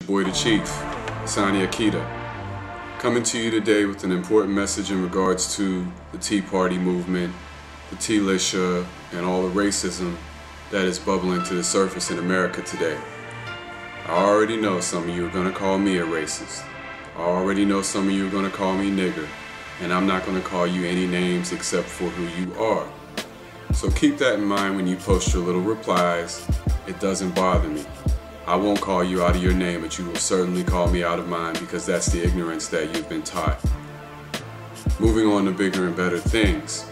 boy the Chief, Sonny Akita, coming to you today with an important message in regards to the Tea Party movement, the T-Lisha, and all the racism that is bubbling to the surface in America today. I already know some of you are going to call me a racist. I already know some of you are going to call me nigger, and I'm not going to call you any names except for who you are. So keep that in mind when you post your little replies. It doesn't bother me. I won't call you out of your name, but you will certainly call me out of mine because that's the ignorance that you've been taught. Moving on to bigger and better things.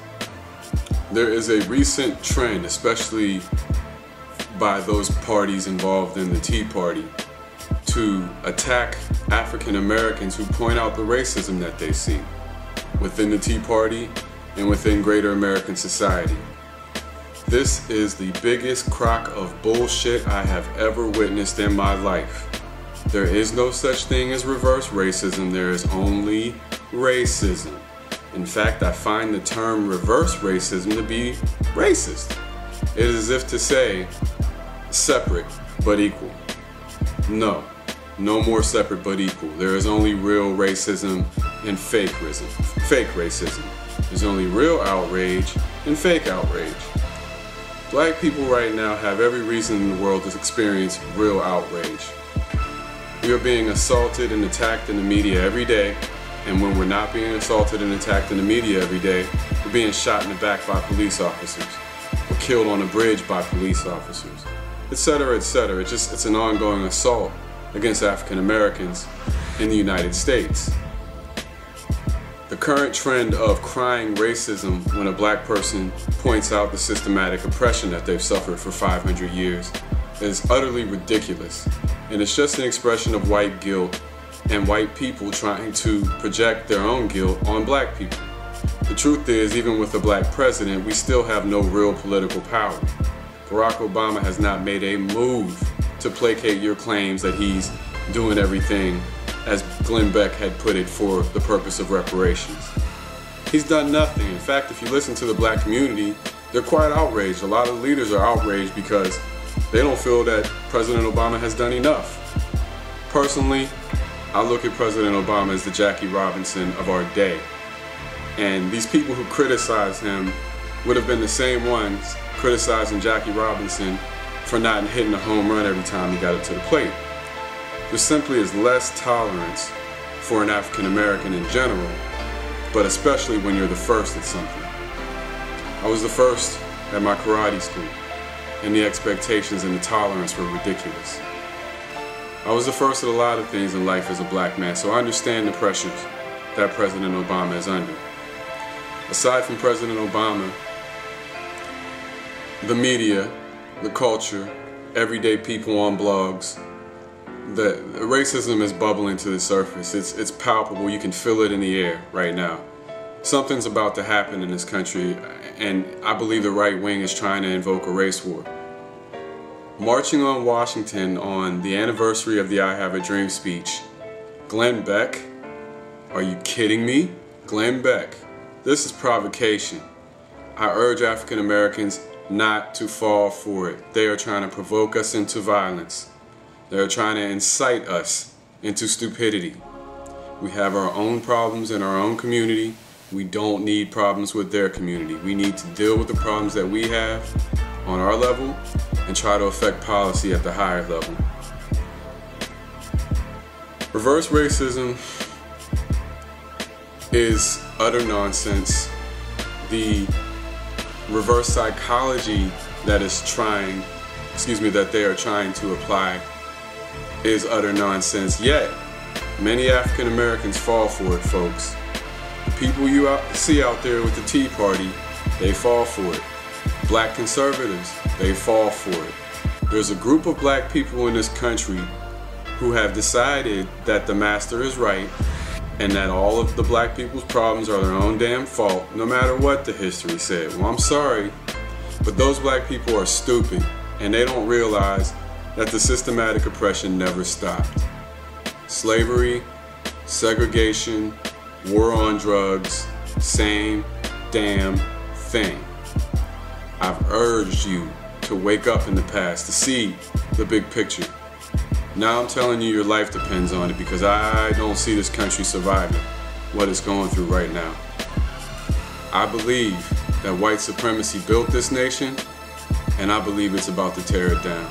There is a recent trend, especially by those parties involved in the Tea Party, to attack African Americans who point out the racism that they see within the Tea Party and within greater American society. This is the biggest crock of bullshit I have ever witnessed in my life. There is no such thing as reverse racism, there is only racism. In fact, I find the term reverse racism to be racist. It is as if to say, separate but equal. No more separate but equal. There is only real racism and fake racism. There's only real outrage and fake outrage. Black people right now have every reason in the world to experience real outrage. We are being assaulted and attacked in the media every day, and when we're not being assaulted and attacked in the media every day, we're being shot in the back by police officers. We're killed on a bridge by police officers, etc., etc. It's an ongoing assault against African Americans in the United States. The current trend of crying racism when a black person points out the systematic oppression that they've suffered for 500 years is utterly ridiculous, and it's just an expression of white guilt and white people trying to project their own guilt on black people. The truth is, even with a black president, we still have no real political power. Barack Obama has not made a move to placate your claims that he's doing everything, as Glenn Beck had put it, for the purpose of reparations. He's done nothing. In fact, if you listen to the black community, they're quite outraged. A lot of leaders are outraged because they don't feel that President Obama has done enough. Personally, I look at President Obama as the Jackie Robinson of our day. And these people who criticize him would have been the same ones criticizing Jackie Robinson for not hitting a home run every time he got it to the plate. There simply is less tolerance for an African American in general, but especially when you're the first at something. I was the first at my karate school, and the expectations and the tolerance were ridiculous. I was the first at a lot of things in life as a black man, so I understand the pressures that President Obama is under. Aside from President Obama, the media, the culture, everyday people on blogs, the racism is bubbling to the surface. It's palpable. You can feel it in the air right now. Something's about to happen in this country, and I believe the right wing is trying to invoke a race war. Marching on Washington on the anniversary of the I Have a Dream speech, Glenn Beck? Are you kidding me? Glenn Beck, this is provocation. I urge African Americans not to fall for it. They are trying to provoke us into violence. They're trying to incite us into stupidity. We have our own problems in our own community. We don't need problems with their community. We need to deal with the problems that we have on our level and try to affect policy at the higher level. Reverse racism is utter nonsense. The reverse psychology that they are trying to apply is utter nonsense, yet many African Americans fall for it, folks. The people you see out there with the Tea Party, they fall for it. Black conservatives, they fall for it. There's a group of black people in this country who have decided that the master is right and that all of the black people's problems are their own damn fault, no matter what the history said. Well, I'm sorry, but those black people are stupid, and they don't realize that the systematic oppression never stopped. Slavery, segregation, war on drugs, same damn thing. I've urged you to wake up in the past, to see the big picture. Now I'm telling you your life depends on it, because I don't see this country surviving what it's going through right now. I believe that white supremacy built this nation, and I believe it's about to tear it down.